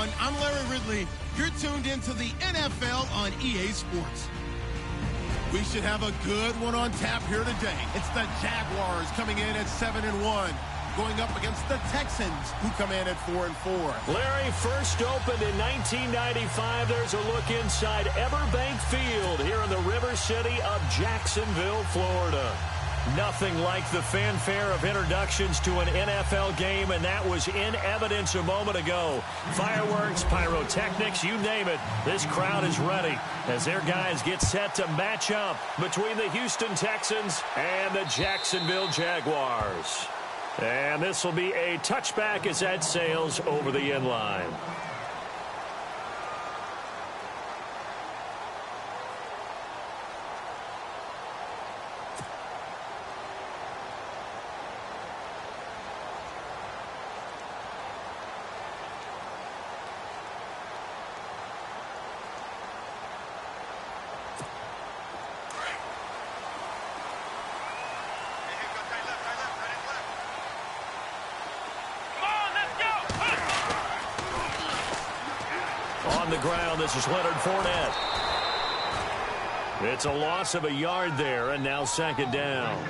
everyone. I'm Larry Ridley. You're tuned into the NFL on EA Sports. We should have a good one on tap here today. It's the Jaguars coming in at 7-1. Going up against the Texans, who come in at 4-4. Larry, first opened in 1995. There's a look inside Everbank Field here in the River City of Jacksonville, Florida. Nothing like the fanfare of introductions to an NFL game, and that was in evidence a moment ago. Fireworks, pyrotechnics, you name it. This crowd is ready as their guys get set to match up between the Houston Texans and the Jacksonville Jaguars. And this will be a touchback as that sails over the end line. On the ground, this is Leonard Fournette. It's a loss of a yard there, and now second down.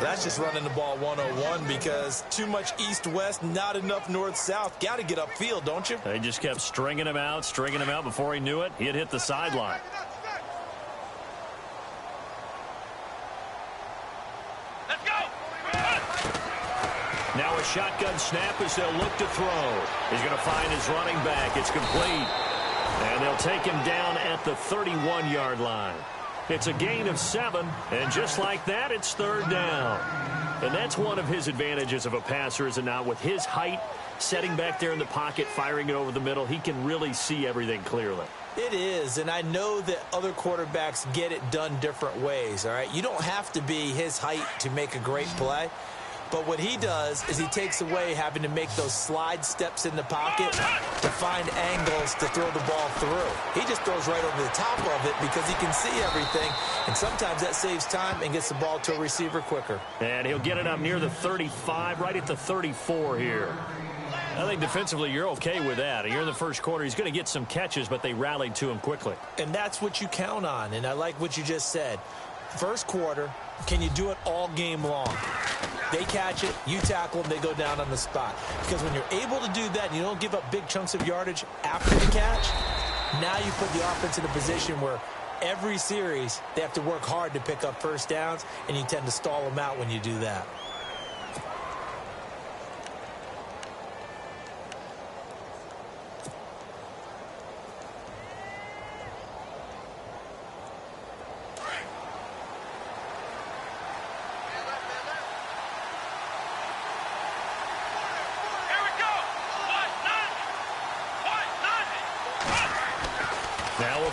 That's just running the ball 101 because too much east-west, not enough north-south. Got to get upfield, don't you? They just kept stringing him out before he knew it. He had hit the sideline. Let's go! Now a shotgun snap as they'll look to throw. He's going to find his running back. It's complete. And they'll take him down at the 31-yard line. It's a gain of 7, and just like that, it's third down. And that's one of his advantages of a passer, is it not? With his height, setting back there in the pocket, firing it over the middle, he can really see everything clearly. It is, and I know that other quarterbacks get it done different ways, all right? You don't have to be his height to make a great play. But what he does is he takes away having to make those slide steps in the pocket to find angles to throw the ball through. He just throws right over the top of it because he can see everything, and sometimes that saves time and gets the ball to a receiver quicker. And he'll get it up near the 35, right at the 34 here. I think defensively you're okay with that. Here in the first quarter, he's going to get some catches, but they rallied to him quickly. And that's what you count on, and I like what you just said. First quarter, can you do it all game long? They catch it, you tackle them, they go down on the spot. Because when you're able to do that and you don't give up big chunks of yardage after the catch, now you put the offense in a position where every series they have to work hard to pick up first downs, and you tend to stall them out when you do that.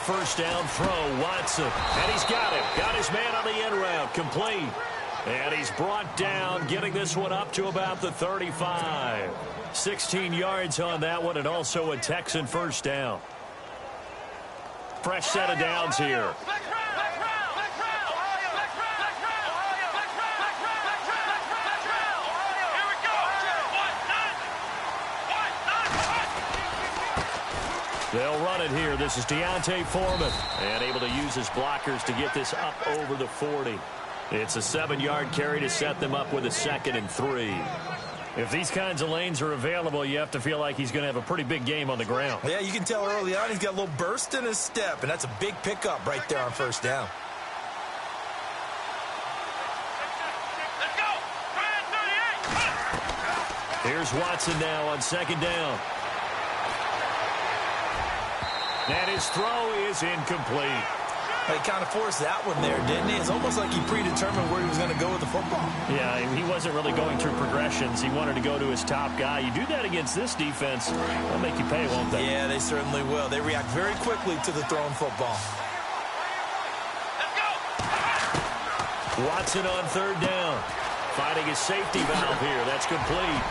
First down throw, Watson, and he's got him. Got his man on the end route, complete. And he's brought down, getting this one up to about the 35. 16 yards on that one, and also a Texan first down. Fresh set of downs here. They'll run it here. This is Deontay Foreman. And able to use his blockers to get this up over the 40. It's a 7-yard carry to set them up with a 2nd and 3. If these kinds of lanes are available, you have to feel like he's going to have a pretty big game on the ground. Yeah, you can tell early on he's got a little burst in his step, and that's a big pickup right there on first down. Let's go! Here's Watson now on second down. And his throw is incomplete. He kind of forced that one there, didn't he? It's almost like he predetermined where he was going to go with the football. Yeah, he wasn't really going through progressions. He wanted to go to his top guy. You do that against this defense, they'll make you pay, won't they? Yeah, they certainly will. They react very quickly to the thrown football. Let's go! Watson on third down. Finding his safety valve here. That's complete.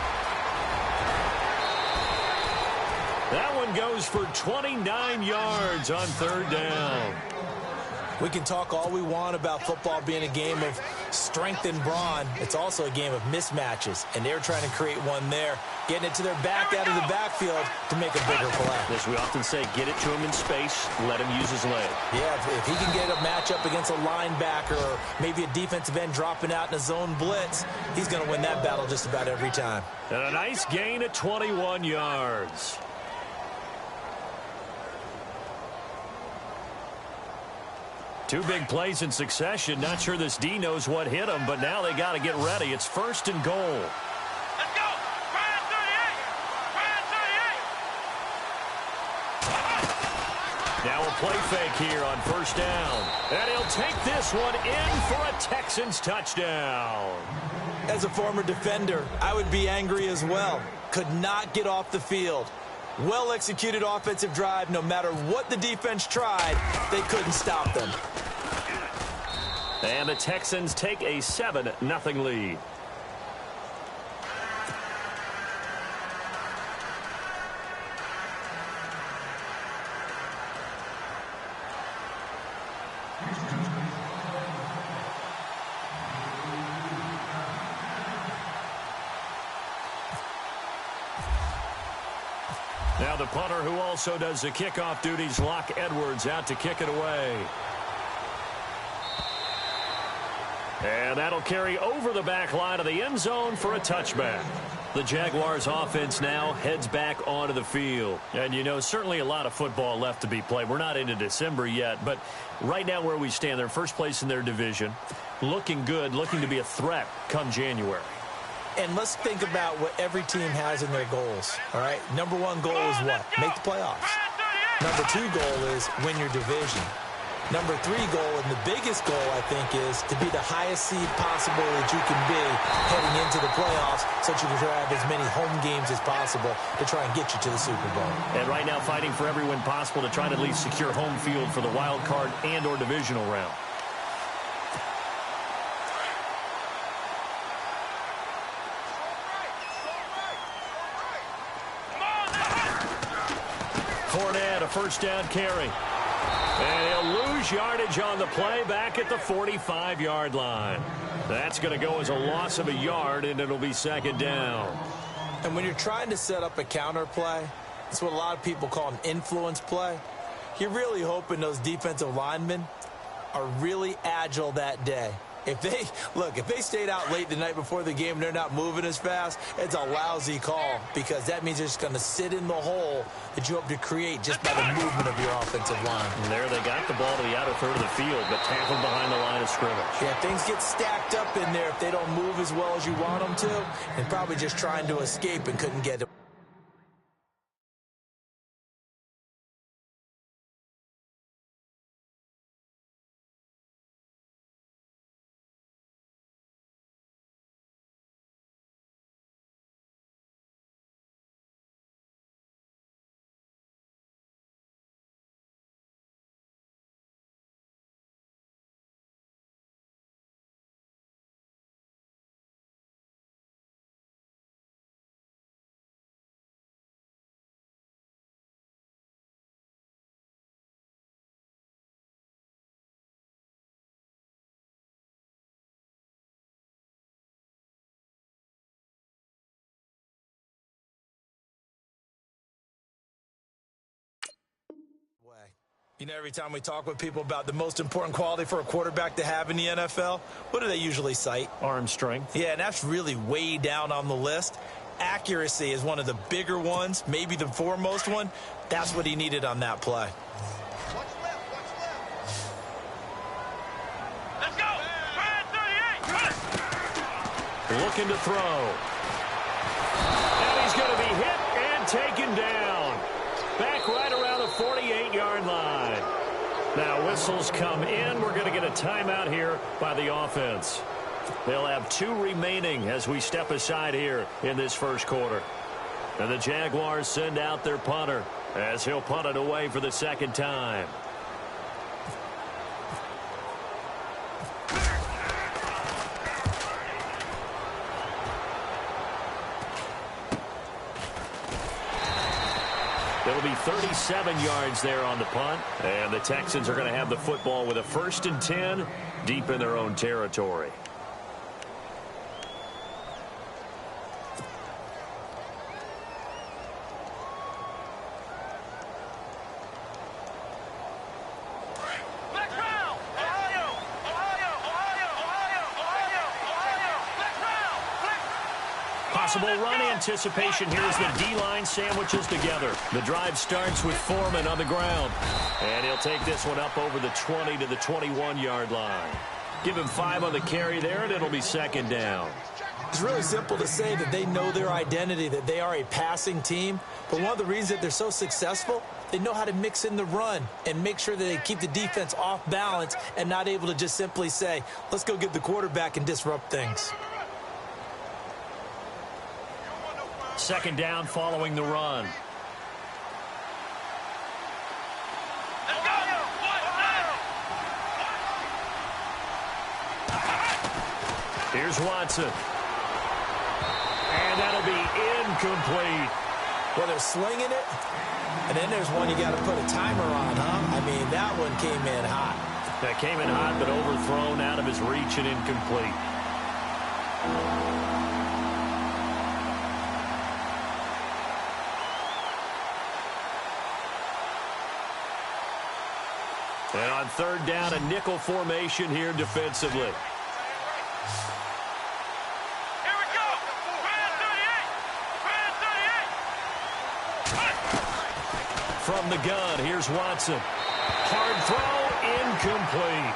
That one goes for 29 yards on third down. We can talk all we want about football being a game of strength and brawn. It's also a game of mismatches, and they're trying to create one there, getting it to their back out of the backfield to make a bigger play. As we often say, get it to him in space, let him use his leg. Yeah, if he can get a matchup against a linebacker or maybe a defensive end dropping out in a zone blitz, he's going to win that battle just about every time. And a nice gain of 21 yards. Two big plays in succession. Not sure this D knows what hit him, but now they got to get ready. It's 1st and goal. Let's go. Right at 38. Right at 38. Now a play fake here on 1st down. And he'll take this one in for a Texans touchdown. As a former defender, I would be angry as well. Could not get off the field. Well-executed offensive drive. No matter what the defense tried, they couldn't stop them. And the Texans take a 7-0 lead. Now the punter, who also does the kickoff duties, Locke Edwards, out to kick it away. And that'll carry over the back line of the end zone for a touchback. The Jaguars offense now heads back onto the field. And, you know, certainly a lot of football left to be played. We're not into December yet, but right now where we stand, they're first place in their division. Looking good, looking to be a threat come January. And let's think about what every team has in their goals, all right? Number one goal is what? Make the playoffs. Number two goal is win your division. Number three goal, and the biggest goal, I think, is to be the highest seed possible that you can be heading into the playoffs so that you can have as many home games as possible to try and get you to the Super Bowl. And right now fighting for every win possible to try to at least secure home field for the wild card and or divisional round. Fournette, a 1st down carry. And he'll lose yardage on the play back at the 45-yard line. That's going to go as a loss of a yard, and it'll be 2nd down. And when you're trying to set up a counter play, it's what a lot of people call an influence play. You're really hoping those defensive linemen are really agile that day. If they stayed out late the night before the game and they're not moving as fast, it's a lousy call because that means they're just going to sit in the hole that you hope to create just by the movement of your offensive line. And there they got the ball to the outer third of the field, but tackled behind the line of scrimmage. Yeah, things get stacked up in there if they don't move as well as you want them to, and probably just trying to escape and couldn't get it. You know, every time we talk with people about the most important quality for a quarterback to have in the NFL, what do they usually cite? Arm strength. Yeah, and that's really way down on the list. Accuracy is one of the bigger ones, maybe the foremost one. That's what he needed on that play. Watch left. Let's go. Right at 38. Looking to throw. And he's going to be hit and taken down. Back right around the 48-yard line. Now whistles come in. We're going to get a timeout here by the offense. They'll have 2 remaining as we step aside here in this first quarter. And the Jaguars send out their punter as he'll punt it away for the 2nd time. It'll be 37 yards there on the punt. And the Texans are going to have the football with a 1st and 10 deep in their own territory. Possible run anticipation here as the D-line sandwiches together. The drive starts with Foreman on the ground. And he'll take this one up over the 20 to the 21-yard line. Give him 5 on the carry there, and it'll be second down. It's really simple to say that they know their identity, that they are a passing team. But one of the reasons that they're so successful, they know how to mix in the run and make sure that they keep the defense off balance and not able to just simply say, let's go get the quarterback and disrupt things. Second down following the run. Here's Watson. And that'll be incomplete. Well, they're slinging it, and then there's one you got to put a timer on, huh? I mean, that one came in hot. That came in hot, but overthrown out of his reach and incomplete. And on third down, a nickel formation here defensively. From the gun, here's Watson. Hard throw, incomplete.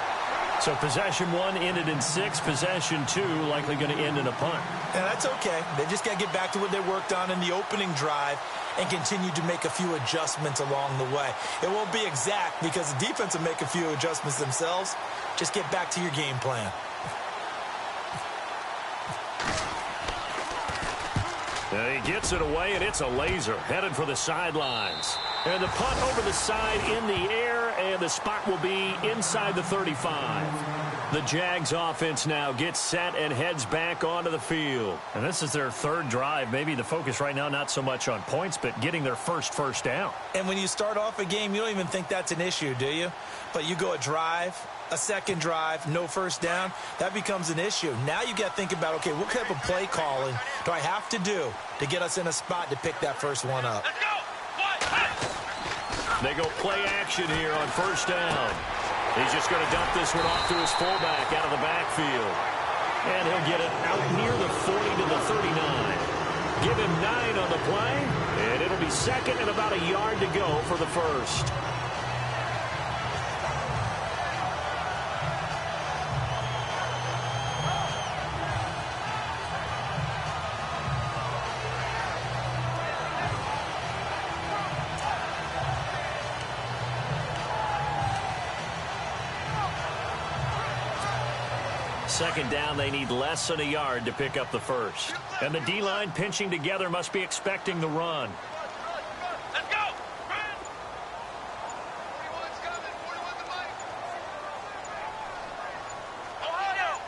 So possession 1 ended in 6. Possession 2 likely going to end in a punt. Yeah, that's okay. They just got to get back to what they worked on in the opening drive and continue to make a few adjustments along the way. It won't be exact because the defense will make a few adjustments themselves. Just get back to your game plan. He gets it away, and it's a laser headed for the sidelines. And the punt over the side in the air, and the spot will be inside the 35. The Jags offense now gets set and heads back onto the field. And this is their third drive. Maybe the focus right now not so much on points, but getting their first down. And when you start off a game, you don't even think that's an issue, do you? But you go a drive, a second drive, no first down, that becomes an issue. Now you got to think about, okay, what type of play calling do I have to do to get us in a spot to pick that first one up? They go play action here on first down. He's just going to dump this one off to his fullback out of the backfield. And he'll get it out near the 40 to the 39. Give him 9 on the play, and it'll be second and about a yard to go for the first. Second down, they need less than a yard to pick up the first. And the D-line pinching together must be expecting the run. Let's go! Ohio!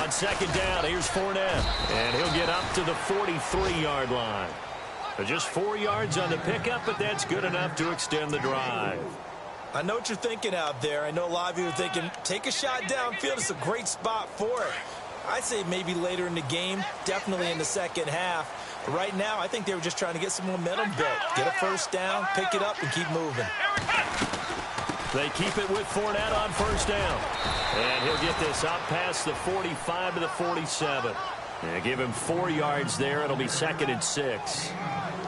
On second down, here's Fournette. And he'll get up to the 43-yard line. Just 4 yards on the pickup, but that's good enough to extend the drive. I know what you're thinking out there. I know a lot of you are thinking, take a shot downfield. It's a great spot for it. I'd say maybe later in the game, definitely in the second half. But right now, I think they were just trying to get some momentum built. Get a first down, pick it up, and keep moving. They keep it with Fournette on first down. And he'll get this up past the 45 to the 47. And give him 4 yards there. It'll be second and 6.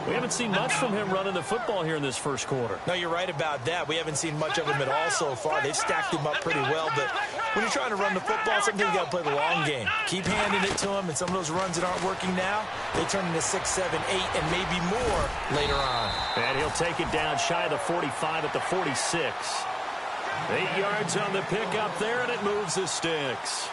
We haven't seen much from him running the football here in this first quarter. No, you're right about that. We haven't seen much of him at all so far. They've stacked him up pretty well, but when you're trying to run the football, sometimes you got to play the long game. Keep handing it to him, and some of those runs that aren't working now, they turn into 6, 7, 8, and maybe more later on. And he'll take it down shy of the 45 at the 46. 8 yards on the pickup there, and it moves the sticks.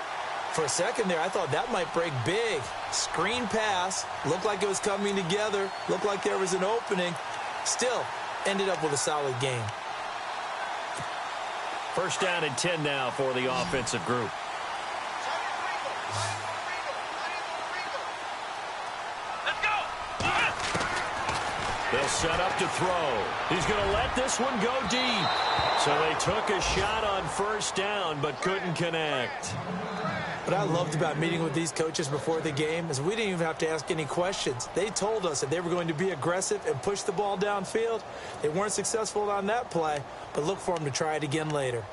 For a second there, I thought that might break big. Screen pass. Looked like it was coming together. Looked like there was an opening. Still, ended up with a solid game. First down and 10 now for the offensive group. Let's go! They'll set up to throw. He's going to let this one go deep. So they took a shot on first down but couldn't connect. What I loved about meeting with these coaches before the game is we didn't even have to ask any questions. They told us that they were going to be aggressive and push the ball downfield. They weren't successful on that play, but look for them to try it again later.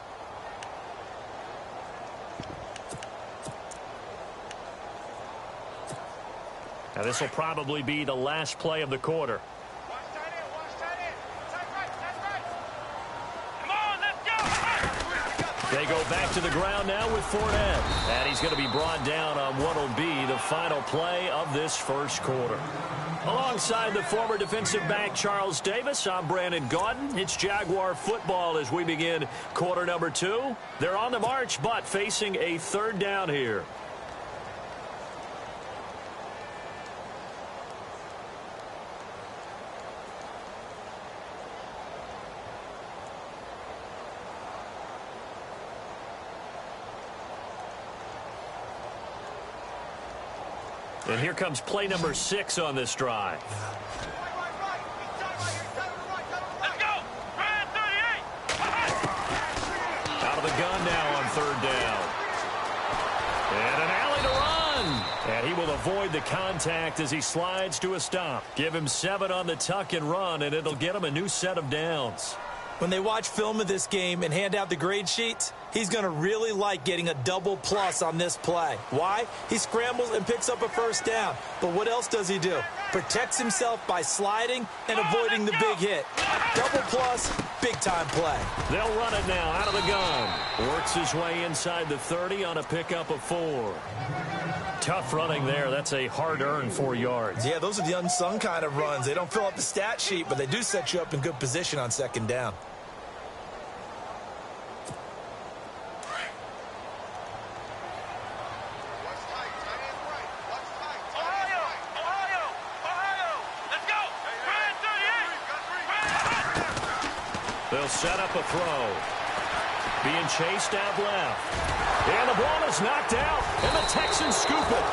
Now this will probably be the last play of the quarter. They go back to the ground now with Fournette. And he's going to be brought down on what will be the final play of this first quarter. Alongside the former defensive back Charles Davis, I'm Brandon Gaudin. It's Jaguar football as we begin quarter number 2. They're on the march, but facing a third down here. And here comes play number 6 on this drive. Let's go! Ryan 38! Out of the gun now on third down. And an alley to run. And he will avoid the contact as he slides to a stop. Give him 7 on the tuck and run, and it'll get him a new set of downs. When they watch film of this game and hand out the grade sheets, he's going to really like getting a double plus on this play. Why? He scrambles and picks up a first down. But what else does he do? Protects himself by sliding and avoiding the big hit. Double plus, big-time play. They'll run it now out of the gun. Works his way inside the 30 on a pickup of 4. Tough running there. That's a hard-earned 4 yards. Yeah, those are the unsung kind of runs. They don't fill up the stat sheet, but they do set you up in good position on second down. They'll set up a throw. Being chased out left. And the ball is knocked out, and the Texans scoop it.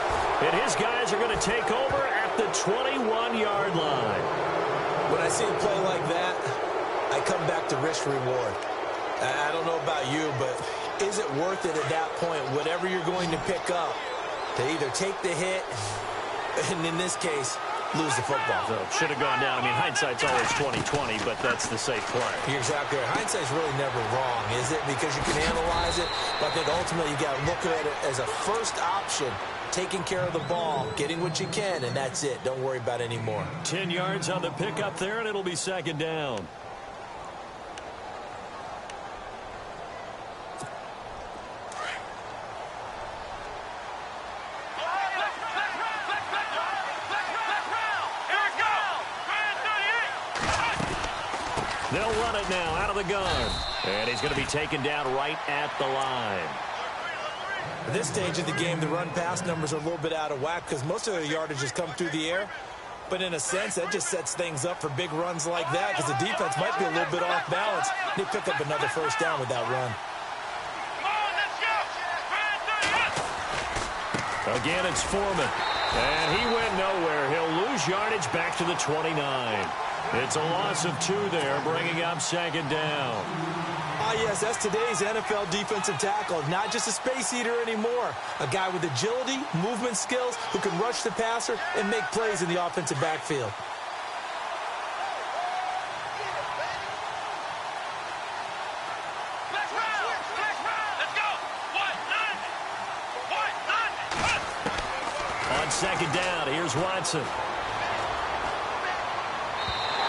And his guys are going to take over at the 21-yard line. When I see a play like that, I come back to risk reward. I don't know about you, but is it worth it at that point, whatever you're going to pick up, to either take the hit, and in this case, lose the football? So should have gone down. I mean, hindsight's always 20/20, but that's the safe play. You're exactly right. Hindsight's really never wrong, is it? Because you can analyze it, but I think ultimately you got to look at it as a first option, taking care of the ball, getting what you can, and that's it. Don't worry about any more. 10 yards on the pickup there, and it'll be second down. They'll run it now out of the gun. And he's going to be taken down right at the line. At this stage of the game, the run-pass numbers are a little bit out of whack because most of their yardage has come through the air. But in a sense, that just sets things up for big runs like that because the defense might be a little bit off balance. They pick up another first down with that run. Again, it's Foreman. And he went nowhere. He'll lose yardage back to the 29. It's a loss of 2 there, bringing up second down. Yes, that's today's NFL defensive tackle. Not just a space eater anymore. A guy with agility, movement skills, who can rush the passer and make plays in the offensive backfield. On second down, here's Watson.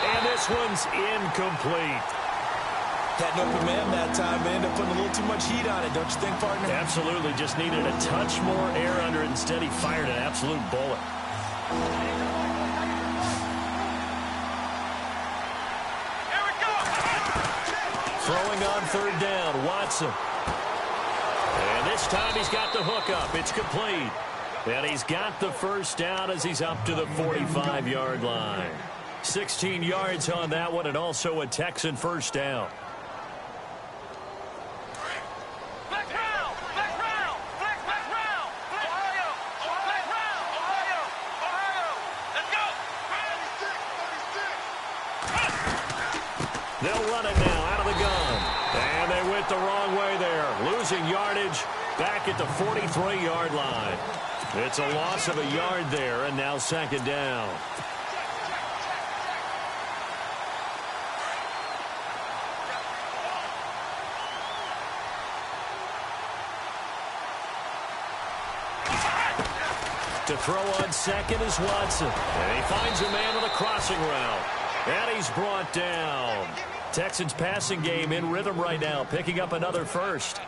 And this one's incomplete. Had no command that time, man. They're putting a little too much heat on it, don't you think, partner? Absolutely. Just needed a touch more air under it. Instead, he fired an absolute bullet. Here we go. Throwing on third down, Watson. And this time he's got the hook up. It's complete. And he's got the first down as he's up to the 45-yard line. 16 yards on that one, and also a Texan first down. They'll run it now out of the gun. And they went the wrong way there. Losing yardage back at the 43-yard line. It's a loss of a yard there, and now second down. To throw on second is Watson. And he finds a man on the crossing route. And he's brought down. Texans passing game in rhythm right now, picking up another first.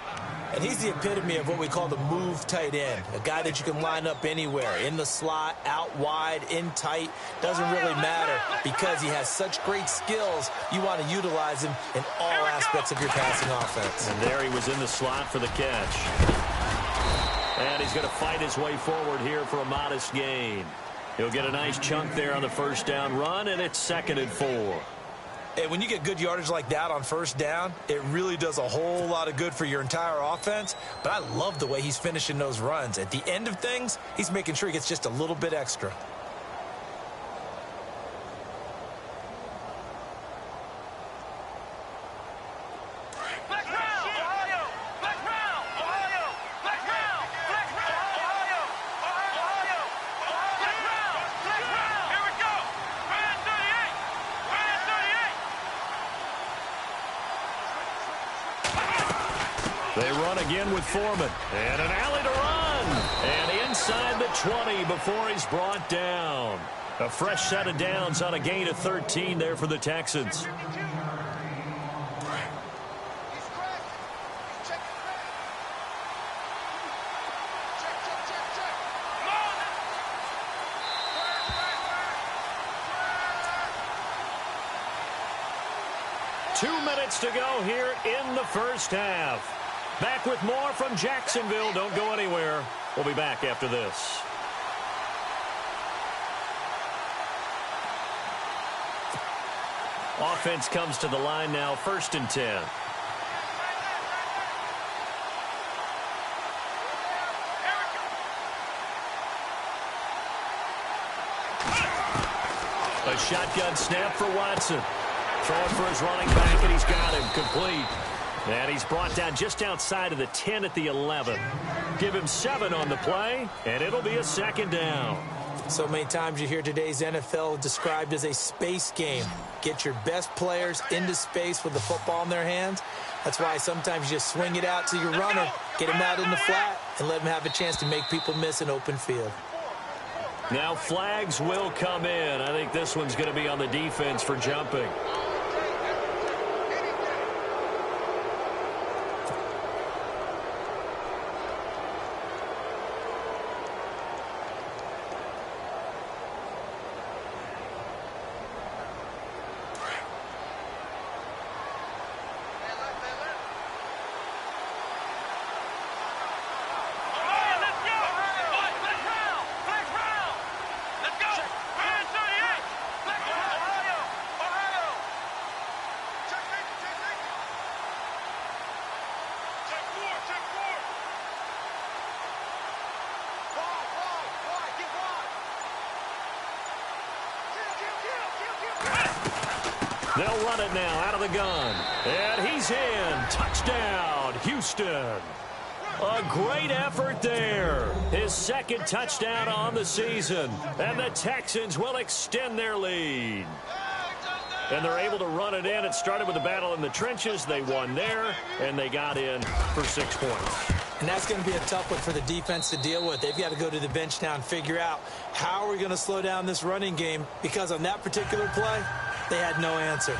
And he's the epitome of what we call the move tight end, a guy that you can line up anywhere, in the slot, out wide, in tight, doesn't really matter because he has such great skills. You want to utilize him in all aspects of your passing offense. And there he was in the slot for the catch. And he's going to fight his way forward here for a modest gain. He'll get a nice chunk there on the first down run, and it's 2nd and 4. And when you get good yardage like that on first down, it really does a whole lot of good for your entire offense. But I love the way he's finishing those runs. At the end of things, he's making sure he gets just a little bit extra. They run again with Foreman. And an alley to run. And inside the 20 before he's brought down. A fresh set of downs on a gain of 13 there for the Texans. Two minutes to go here in the first half. Back with more from Jacksonville. Don't go anywhere. We'll be back after this. Offense comes to the line now, 1st and 10. A shotgun snap for Watson. Throwing for his running back, and he's got him complete. And he's brought down just outside of the 10 at the 11. Give him 7 on the play, and it'll be a 2nd down. So many times you hear today's NFL described as a space game. Get your best players into space with the football in their hands. That's why sometimes you just swing it out to your runner, get him out in the flat, and let him have a chance to make people miss an open field. Now flags will come in. I think this one's going to be on the defense for jumping. They'll run it now out of the gun. And he's in. Touchdown, Houston. A great effort there. His 2nd touchdown on the season. And the Texans will extend their lead. And they're able to run it in. It started with a battle in the trenches. They won there, and they got in for 6 points. And that's going to be a tough one for the defense to deal with. They've got to go to the bench now and figure out how are we going to slow down this running game, because on that particular play, they had no answer.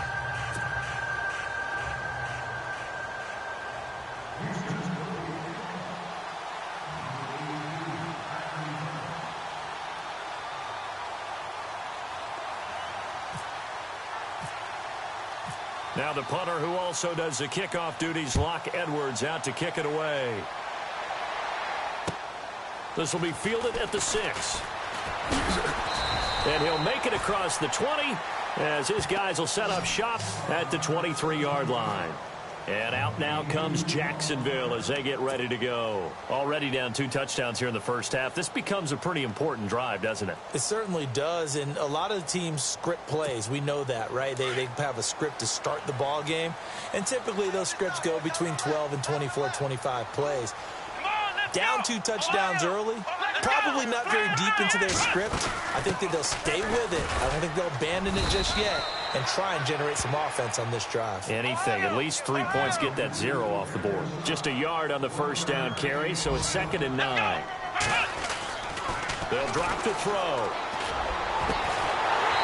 Now the punter, who also does the kickoff duties, Locke Edwards, out to kick it away. This will be fielded at the 6. And he'll make it across the 20 as his guys will set up shop at the 23-yard line. And out now comes Jacksonville as they get ready to go. Already down 2 touchdowns here in the first half. This becomes a pretty important drive, doesn't it? It certainly does, and a lot of the teams script plays. We know that, right? They have a script to start the ball game, and typically those scripts go between 12 and 24, 25 plays. Down 2 touchdowns early, probably not very deep into their script. I think that they'll stay with it. I don't think they'll abandon it just yet and try and generate some offense on this drive. Anything. At least 3 points, get that 0 off the board. Just a yard on the first down carry, so it's 2nd and 9. They'll drop to throw.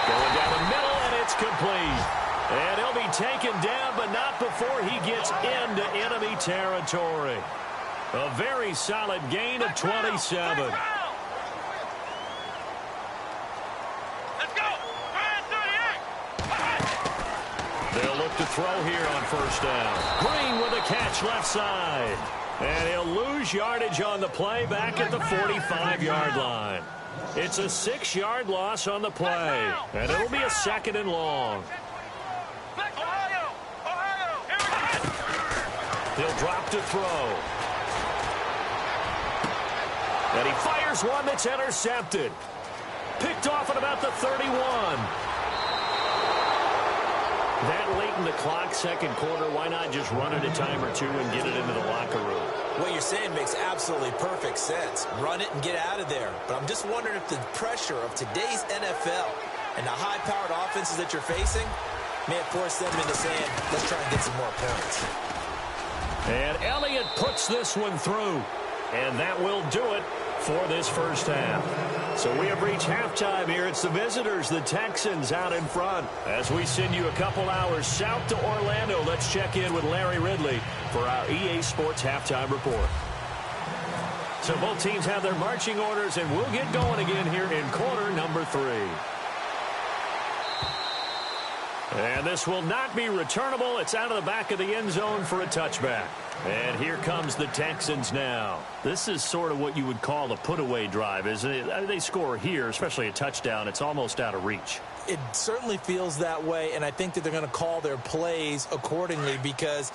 Going down the middle, and it's complete. And he'll be taken down, but not before he gets into enemy territory. A very solid gain of 27. They'll look to throw here on first down. Green with a catch left side. And he'll lose yardage on the play back at the 45-yard line. It's a 6-yard loss on the play. And it'll be a 2nd and long. He'll drop to throw. And he fires one that's intercepted. Picked off at about the 31. That late in the clock, second quarter, why not just run it a time or two and get it into the locker room? What you're saying makes absolutely perfect sense. Run it and get out of there. But I'm just wondering if the pressure of today's NFL and the high-powered offenses that you're facing may have forced them into saying, let's try and get some more points. And Elliott puts this one through. And that will do it for this first half. So we have reached halftime here. It's the visitors, the Texans, out in front. As we send you a couple hours south to Orlando, let's check in with Larry Ridley for our EA Sports Halftime Report. So both teams have their marching orders, and we'll get going again here in quarter number 3. And this will not be returnable. It's out of the back of the end zone for a touchback. And here comes the Texans now. This is sort of what you would call a put-away drive, isn't it? They score here, especially a touchdown. It's almost out of reach. It certainly feels that way, and I think that they're going to call their plays accordingly, because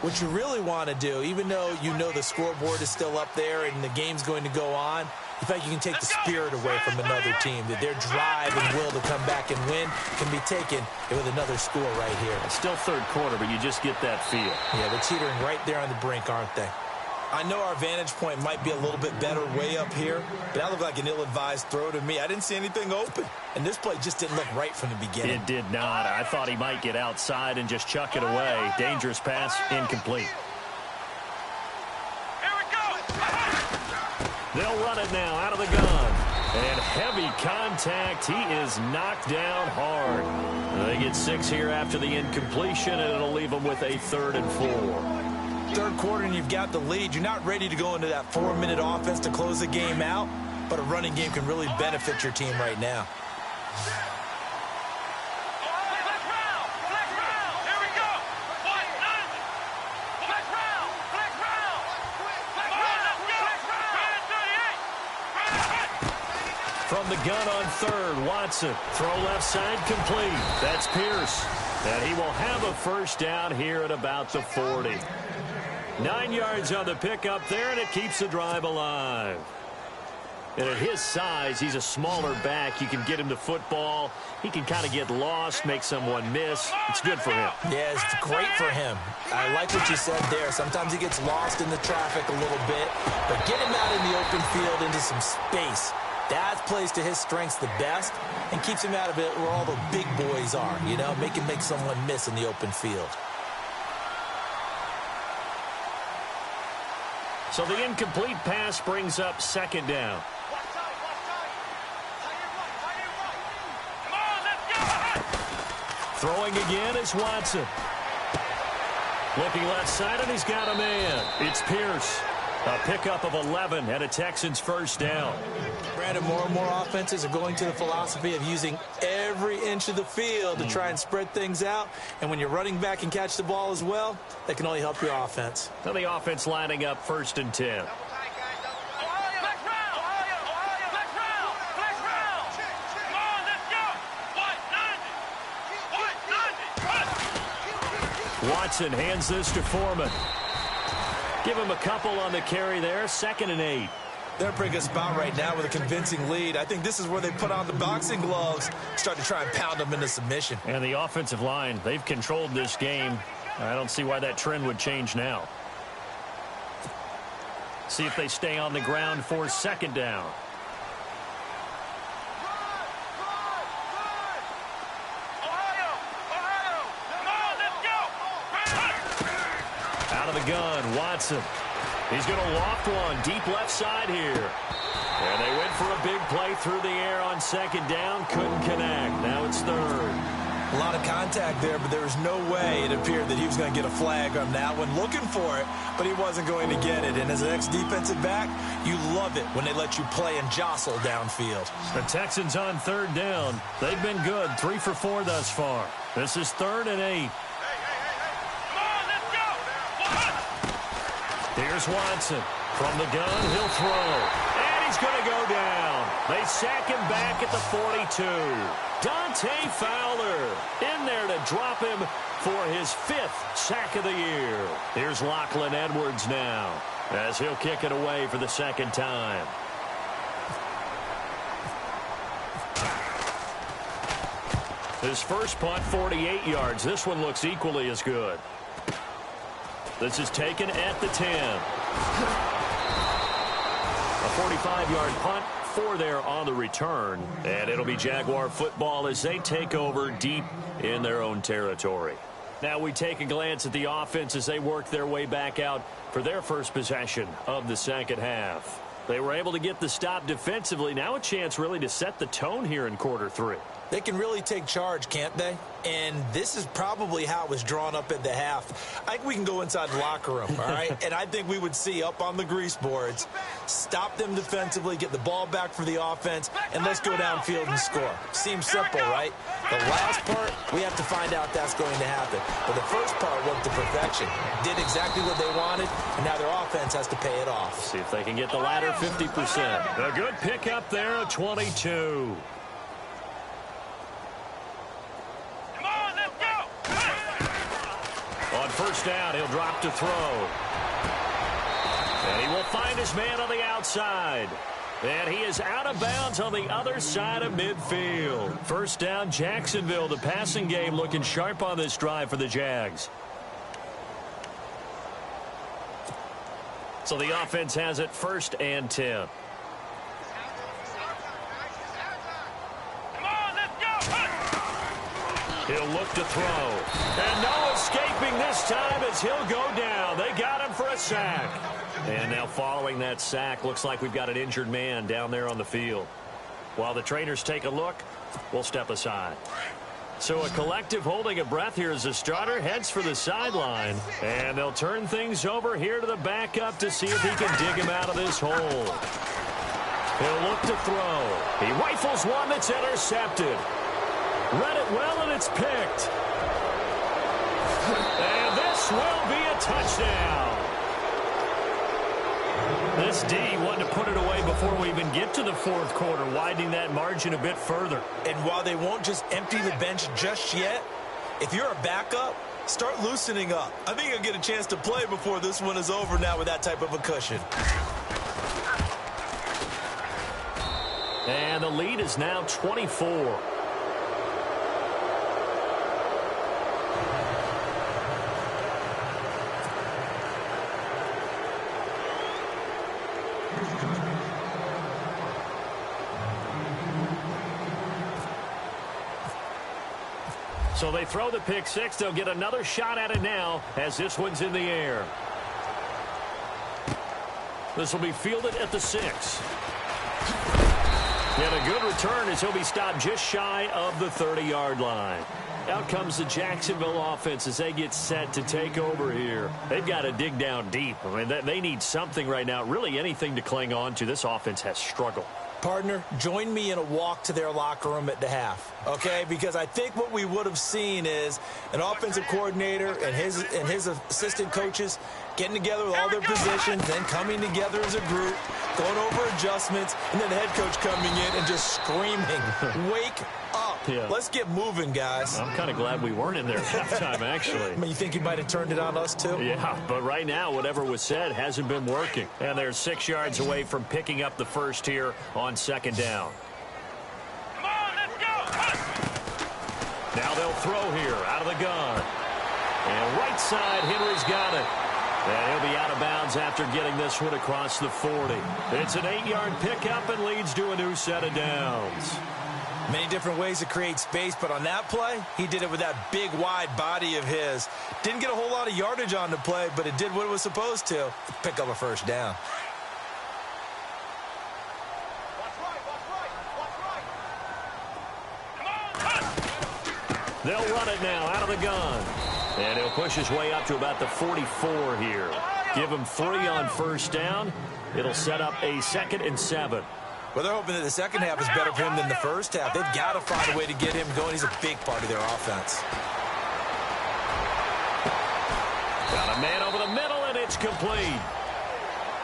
what you really want to do, even though you know the scoreboard is still up there and the game's going to go on, in fact, you can take the spirit away from another team, that their drive and will to come back and win can be taken with another score right here. It's still third quarter, but you just get that feel. Yeah, they're teetering right there on the brink, aren't they? I know our vantage point might be a little bit better way up here, but that looked like an ill-advised throw to me. I didn't see anything open, and this play just didn't look right from the beginning. It did not. I thought he might get outside and just chuck it away. Dangerous pass, incomplete. They'll run it now out of the gun. And heavy contact. He is knocked down hard. They get 6 here after the incompletion, and it'll leave them with a 3rd and 4. Third quarter, and you've got the lead. You're not ready to go into that 4-minute offense to close the game out, but a running game can really benefit your team right now. From the gun on third, Watson. Throw left side complete. That's Pierce. And he will have a first down here at about the 40. 9 yards on the pickup there, and it keeps the drive alive. And at his size, he's a smaller back. You can get him to football. He can kind of get lost, make someone miss. It's good for him. Yeah, it's great for him. I like what you said there. Sometimes he gets lost in the traffic a little bit, but get him out in the open field into some space. That plays to his strengths the best and keeps him out of it where all the big boys are, you know, make someone miss in the open field. So the incomplete pass brings up 2nd down. Throwing again is Watson. Looking left side, and he's got a man. It's Pierce. A pickup of 11 and a Texans first down. Brandon, more and more offenses are going to the philosophy of using every inch of the field to try and spread things out. And when you're running back and catch the ball as well, that can only help your offense. So the offense lining up 1st and 10. Watson hands this to Foreman. Give him a couple on the carry there. 2nd and 8. They're in a pretty good spot right now with a convincing lead. I think this is where they put on the boxing gloves, start to try and pound them into submission. And the offensive line, they've controlled this game. I don't see why that trend would change now. See if they stay on the ground for 2nd down. Out of the gun, Watson. He's going to loft one deep left side here. And they went for a big play through the air on second down. Couldn't connect. Now it's third. A lot of contact there, but there was no way it appeared that he was going to get a flag on that one. Looking for it, but he wasn't going to get it. And as an ex-defensive back, you love it when they let you play and jostle downfield. The Texans on third down. They've been good, 3 for 4 thus far. This is 3rd and 8. Come on, let's go. Here's Watson. From the gun, he'll throw. And he's going to go down. They sack him back at the 42. Dante Fowler in there to drop him for his 5th sack of the year. Here's Lachlan Edwards now as he'll kick it away for the second time. His first punt, 48 yards. This one looks equally as good. This is taken at the 10. A 45-yard punt, 4 there on the return. And it'll be Jaguar football as they take over deep in their own territory. Now we take a glance at the offense as they work their way back out for their first possession of the second half. They were able to get the stop defensively. Now a chance really to set the tone here in quarter 3. They can really take charge, can't they? And this is probably how it was drawn up at the half. I think we can go inside the locker room, all right? And I think we would see up on the grease boards, stop them defensively, get the ball back for the offense, and let's go downfield and score. Seems simple, right? The last part, we have to find out that's going to happen. But the first part worked to perfection. Did exactly what they wanted, and now their offense has to pay it off. See if they can get the latter 50%. A good pickup there, a 22. On first down, he'll drop to throw. And he will find his man on the outside. And he is out of bounds on the other side of midfield. First down, Jacksonville. The passing game looking sharp on this drive for the Jags. So the offense has it 1st and 10. He'll look to throw. And no escaping this time as he'll go down. They got him for a sack. And now following that sack, looks like we've got an injured man down there on the field. While the trainers take a look, we'll step aside. So a collective holding a breath here as the starter heads for the sideline. And they'll turn things over here to the backup to see if he can dig him out of this hole. He'll look to throw. He rifles one that's intercepted. Read it well, and it's picked. And this will be a touchdown. This D wanted to put it away before we even get to the 4th quarter, widening that margin a bit further. And while they won't just empty the bench just yet, if you're a backup, start loosening up. I think you'll get a chance to play before this one is over now with that type of a cushion. And the lead is now 24. So they throw the pick 6. They'll get another shot at it now as this one's in the air. This will be fielded at the 6. And a good return as he'll be stopped just shy of the 30-yard line. Out comes the Jacksonville offense as they get set to take over here. They've got to dig down deep. I mean, they need something right now, really anything to cling on to. This offense has struggled. Partner, join me in a walk to their locker room at the half, okay? Because I think what we would have seen is an offensive coordinator and his assistant coaches getting together with all their positions, then coming together as a group, going over adjustments, and then the head coach coming in and just screaming, wake up. Yeah. Let's get moving, guys. I'm kind of glad we weren't in there at halftime, actually. I mean, you think you might have turned it on us, too? Yeah, but right now, whatever was said hasn't been working. And they're 6 yards away from picking up the first here on second down. Come on, let's go. Now they'll throw here out of the gun. And right side, Henry's got it. And he'll be out of bounds after getting this one across the 40. It's an 8-yard pickup and leads to a new set of downs. Many different ways to create space, but on that play, he did it with that big, wide body of his. Didn't get a whole lot of yardage on the play, but it did what it was supposed to. Pick up a first down. They'll run it now out of the gun. And he'll push his way up to about the 44 here. Give him 3 on first down. It'll set up a 2nd and 7. Well, they're hoping that the second half is better for him than the first half. They've got to find a way to get him going. He's a big part of their offense. Got a man over the middle, and it's complete.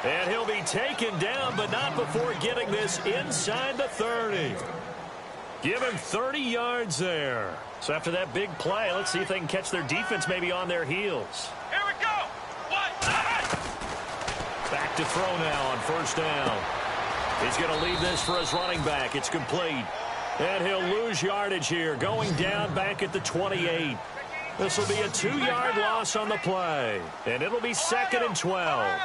And he'll be taken down, but not before getting this inside the 30. Give him 30 yards there. So after that big play, let's see if they can catch their defense maybe on their heels. Here we go. Back to throw now on first down. He's going to leave this for his running back. It's complete. And he'll lose yardage here, going down back at the 28. This will be a 2-yard loss on the play. And it'll be 2nd and 12.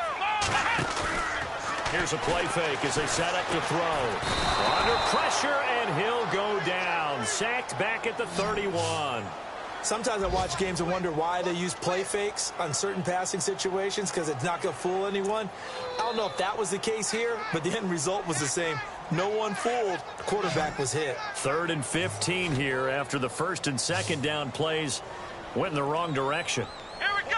Here's a play fake as they set up to throw. Under pressure, and he'll go down. Sacked back at the 31. Sometimes I watch games and wonder why they use play fakes on certain passing situations, because it's not going to fool anyone. I don't know if that was the case here, but the end result was the same. No one fooled. The quarterback was hit. 3rd and 15 here after the 1st and 2nd down plays went in the wrong direction. Here we go.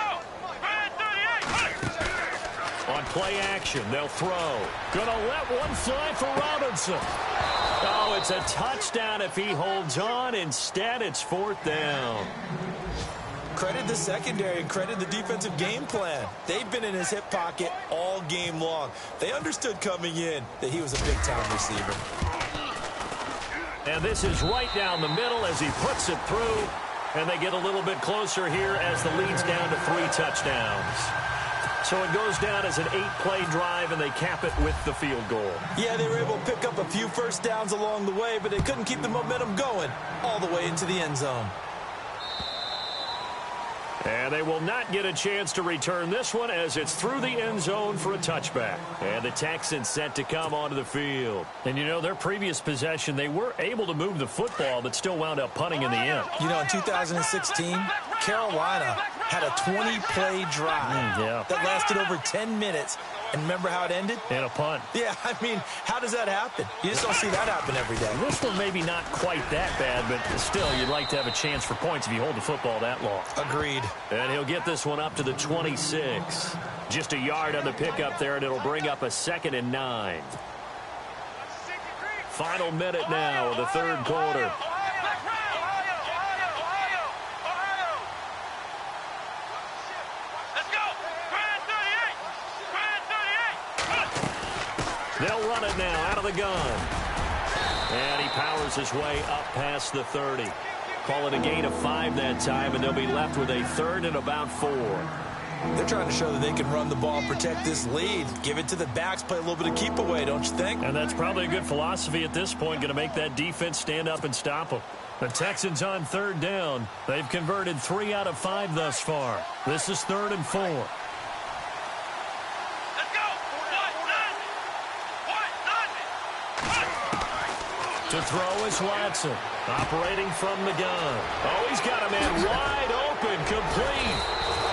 On play action, they'll throw. Gonna let one fly for Robinson. Oh, it's a touchdown if he holds on. Instead, it's 4th down. Credit the secondary and credit the defensive game plan. They've been in his hip pocket all game long. They understood coming in that he was a big-time receiver. And this is right down the middle as he puts it through. And they get a little bit closer here as the lead's down to 3 touchdowns. So it goes down as an 8-play drive, and they cap it with the field goal. Yeah, they were able to pick up a few first downs along the way, but they couldn't keep the momentum going all the way into the end zone. And they will not get a chance to return this one as it's through the end zone for a touchback. And the Texans set to come onto the field. And, you know, their previous possession, they were able to move the football, but still wound up punting in the end. You know, in 2016, Carolina had a 20-play drive that lasted over 10 minutes. And remember how it ended? And a punt. Yeah, I mean, how does that happen? You just don't see that happen every day. This one maybe not quite that bad, but still, you'd like to have a chance for points if you hold the football that long. Agreed. And he'll get this one up to the 26. Just a yard on the pickup there, and it'll bring up a 2nd and 9. Final minute now of the 3rd quarter. They'll run it now out of the gun. And he powers his way up past the 30. Call it a gain of 5 that time, and they'll be left with a 3rd and about 4. They're trying to show that they can run the ball, protect this lead. Give it to the backs, play a little bit of keep away, don't you think? And that's probably a good philosophy at this point, going to make that defense stand up and stop them. The Texans on 3rd down. They've converted 3 out of 5 thus far. This is 3rd and 4. To throw is Watson, operating from the gun. Oh, he's got a man wide open, complete.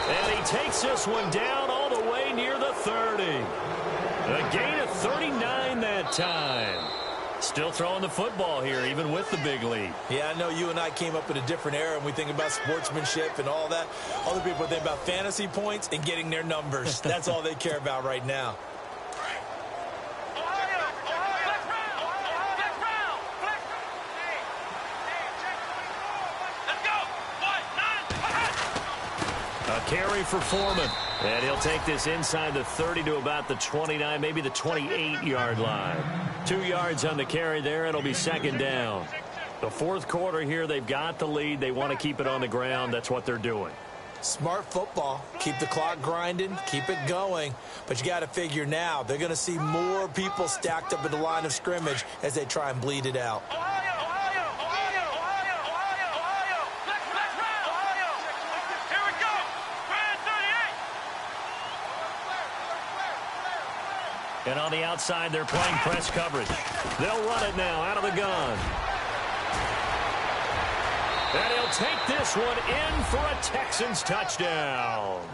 And he takes this one down all the way near the 30. A gain of 39 that time. Still throwing the football here, even with the big lead. Yeah, I know you and I came up in a different era, and we think about sportsmanship and all that. Other people think about fantasy points and getting their numbers. That's all they care about right now. Carry for Foreman. And he'll take this inside the 30 to about the 29, maybe the 28-yard line. 2 yards on the carry there. It'll be 2nd down. The 4th quarter here, they've got the lead. They want to keep it on the ground. That's what they're doing. Smart football. Keep the clock grinding. Keep it going. But you got to figure now, they're going to see more people stacked up at the line of scrimmage as they try and bleed it out. And on the outside, they're playing press coverage. They'll run it now out of the gun. And he'll take this one in for a Texans touchdown.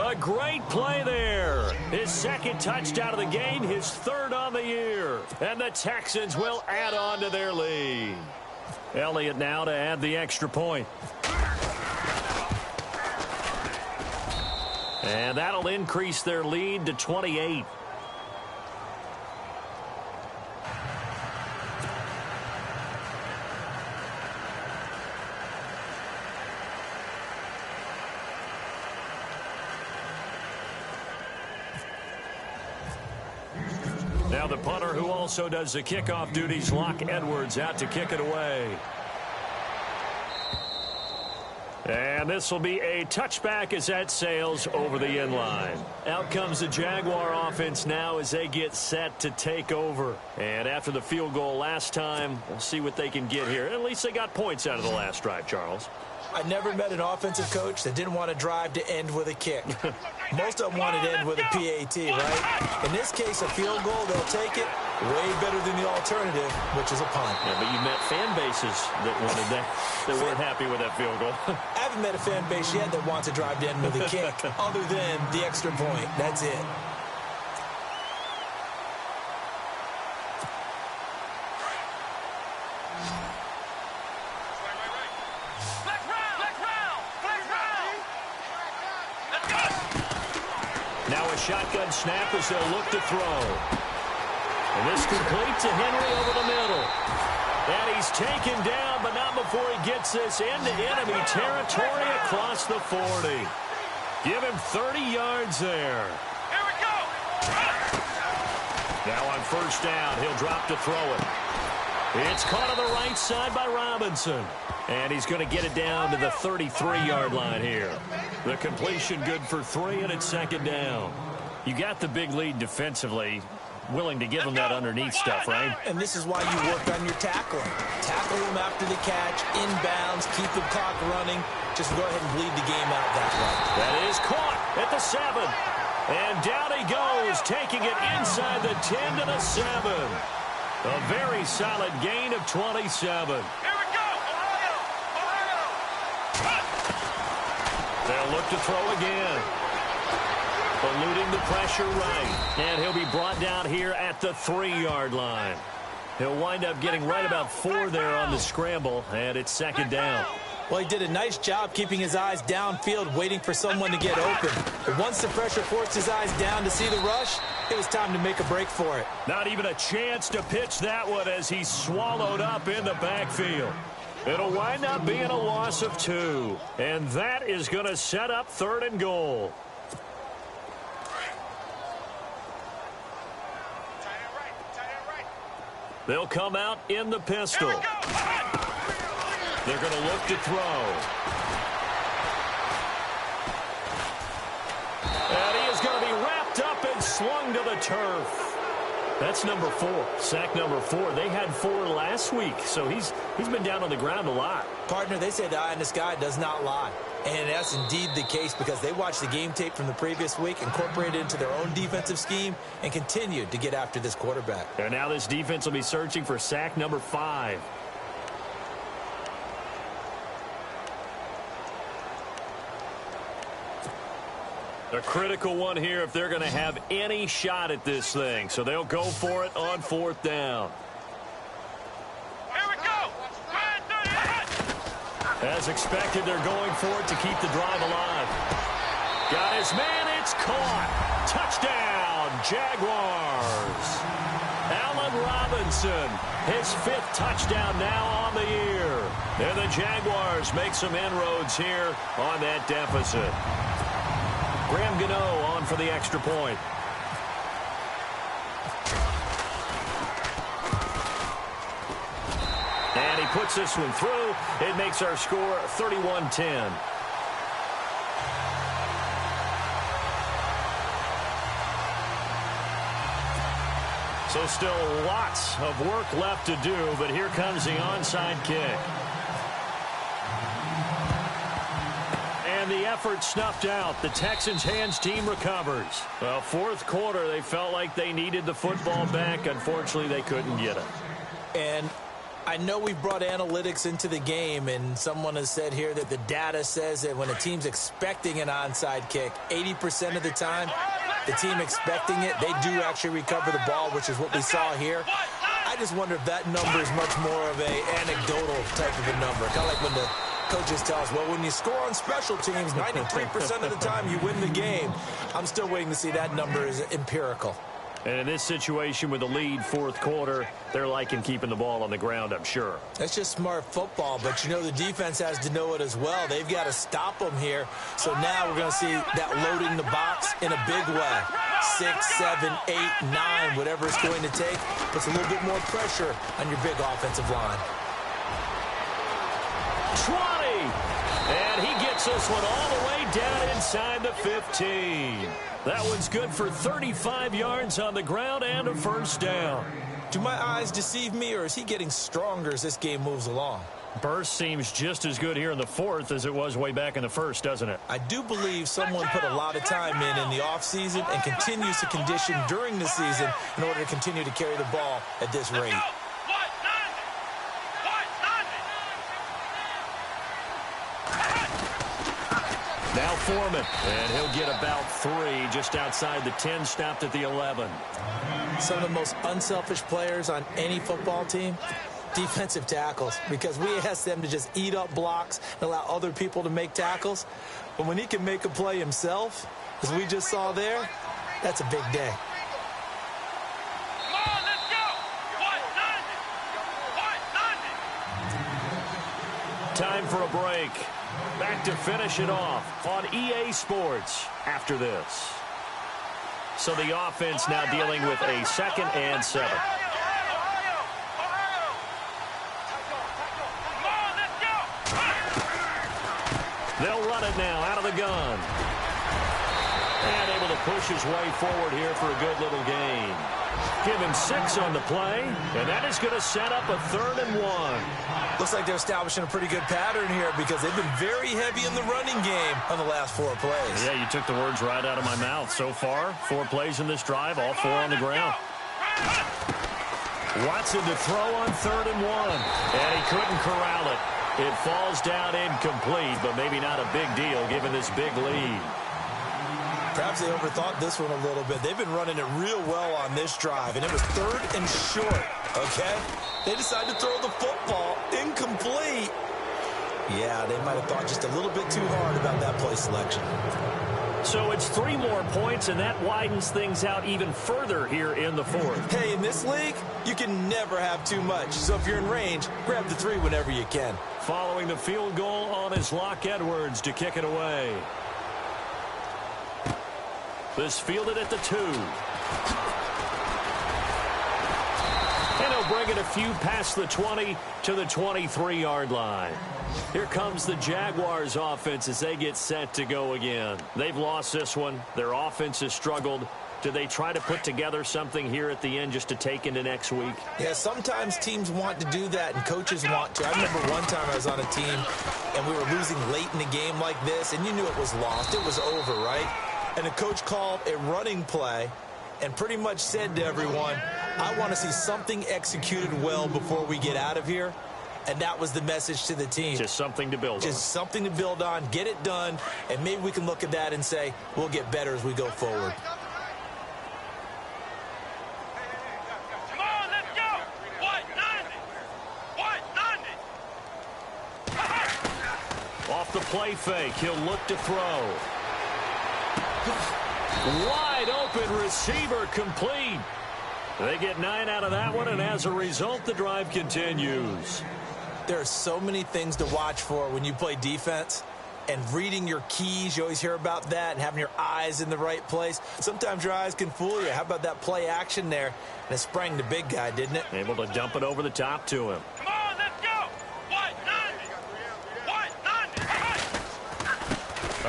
A great play there. His 2nd touchdown of the game, his 3rd on the year. And the Texans will add on to their lead. Elliott now to add the extra point. And that'll increase their lead to 28. Now the punter who also does the kickoff duties, Locke Edwards, out to kick it away. And this will be a touchback as that sails over the end line. Out comes the Jaguar offense now as they get set to take over. And after the field goal last time, we'll see what they can get here. At least they got points out of the last drive, Charles. I never met an offensive coach that didn't want to drive to end with a kick. Most of them wanted to end with a PAT, right? In this case, a field goal, they'll take it. Way better than the alternative, which is a punt. Yeah, but you met fan bases that wanted that, that weren't happy with that field goal. I haven't met a fan base yet that wants to drive to end with a kick, other than the extra point. That's it. Now a shotgun snap as they'll look to throw. And this complete to Henry over the middle. And he's taken down, but not before he gets this into enemy territory across the 40. Give him 30 yards there. Here we go. Now on first down, he'll drop to throw it. It's caught on the right side by Robinson. And he's going to get it down to the 33-yard line here. The completion good for 3, and it's second down. You got the big lead defensively. Willing to give them that underneath stuff, right? And this is why you work on your tackling. Tackle them after the catch, inbounds, keep the clock running. Just go ahead and bleed the game out that way. That is caught at the 7. And down he goes, taking it inside the 10 to the 7. A very solid gain of 27. Here we go. They'll look to throw again. Eluding the pressure right. And he'll be brought down here at the 3-yard line. He'll wind up getting right about 4 there on the scramble, and it's second down. Well, he did a nice job keeping his eyes downfield, waiting for someone to get open. But once the pressure forced his eyes down to see the rush, it was time to make a break for it. Not even a chance to pitch that one as he's swallowed up in the backfield. It'll wind up being a loss of 2. And that is going to set up 3rd and goal. They'll come out in the pistol. They're going to look to throw. And he is going to be wrapped up and slung to the turf. That's number 4. Sack number 4. They had 4 last week, so he's been down on the ground a lot. Partner, they say the eye in the sky does not lie. And that's indeed the case because they watched the game tape from the previous week, incorporated it into their own defensive scheme, and continued to get after this quarterback. And now this defense will be searching for sack number 5. A critical one here if they're going to have any shot at this thing. So they'll go for it on 4th down. Here we go. As expected, they're going for it to keep the drive alive. Got his man. It's caught. Touchdown, Jaguars. Allen Robinson, his 5th touchdown now on the year. And the Jaguars make some inroads here on that deficit. Graham Gano on for the extra point. And he puts this one through. It makes our score 31-10. So still lots of work left to do, but here comes the onside kick. And the effort snuffed out. The Texans' hands team recovers. Well, 4th quarter, they felt like they needed the football back. Unfortunately, they couldn't get it. And I know we've brought analytics into the game, and someone has said here that the data says that when a team's expecting an onside kick, 80% of the time, the team expecting it, they do actually recover the ball, which is what we saw here. I just wonder if that number is much more of a anecdotal type of a number. Kind of like when the coaches tell us, well, when you score on special teams, 93% of the time you win the game. I'm still waiting to see that number is empirical. And in this situation with the lead fourth quarter, they're liking keeping the ball on the ground, I'm sure. That's just smart football, but you know the defense has to know it as well. They've got to stop them here. So now we're going to see that loading the box in a big way. 6, 7, 8, 9, whatever it's going to take. Puts a little bit more pressure on your big offensive line. 20! And he gets this one all the way down inside the 15. That one's good for 35 yards on the ground and a first down. Do my eyes deceive me, or is he getting stronger as this game moves along? Burst seems just as good here in the fourth as it was way back in the first, doesn't it? I do believe someone put a lot of time in the offseason and continues to condition during the season in order to continue to carry the ball at this rate. Now Foreman, and he'll get about 3 just outside the 10, stopped at the 11. Some of the most unselfish players on any football team, defensive tackles, because we ask them to just eat up blocks and allow other people to make tackles. But when he can make a play himself, as we just saw there, that's a big day. Come on, let's go. Time for a break. Back to finish it off on EA Sports after this. So the offense now dealing with a 2nd and 7. They'll run it now out of the gun. And able to push his way forward here for a good little gain. Give him 6 on the play, and that is going to set up a 3rd and 1. Looks like they're establishing a pretty good pattern here because they've been very heavy in the running game on the last 4 plays. Yeah, you took the words right out of my mouth. So far, 4 plays in this drive, all 4 on the ground. Watson to throw on 3rd and 1, and he couldn't corral it. It falls down incomplete, but maybe not a big deal given this big lead. Perhaps they overthought this one a little bit. They've been running it real well on this drive, and it was 3rd and short, okay? They decided to throw the football incomplete. Yeah, they might have thought just a little bit too hard about that play selection. So it's 3 more points, and that widens things out even further here in the fourth. Hey, in this league, you can never have too much. So if you're in range, grab the 3 whenever you can. Following the field goal on his Locke Edwards to kick it away. This fielded at the 2. And he'll bring it a few past the 20 to the 23-yard line. Here comes the Jaguars offense as they get set to go again. They've lost this one. Their offense has struggled. Do they try to put together something here at the end just to take into next week? Yeah, sometimes teams want to do that and coaches want to. I remember one time I was on a team and we were losing late in a game like this, and you knew it was lost. It was over, right? And the coach called a running play and pretty much said to everyone, I want to see something executed well before we get out of here. And that was the message to the team. Just something to build on. Just something to build on, get it done, and maybe we can look at that and say, we'll get better as we go forward. Come on, let's go. Off the play fake, he'll look to throw. Wide open receiver complete. They get 9 out of that one, and as a result, the drive continues. There are so many things to watch for when you play defense. And reading your keys, you always hear about that, and having your eyes in the right place. Sometimes your eyes can fool you. How about that play action there? And it sprang the big guy, didn't it? Able to dump it over the top to him. Come on, let's go.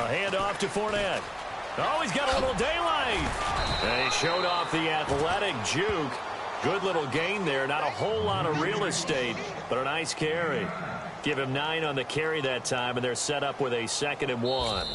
A handoff to Fournette. Oh, he's got a little daylight. And he showed off the athletic juke. Good little gain there. Not a whole lot of real estate, but a nice carry. Give him 9 on the carry that time, and they're set up with a 2nd and 1.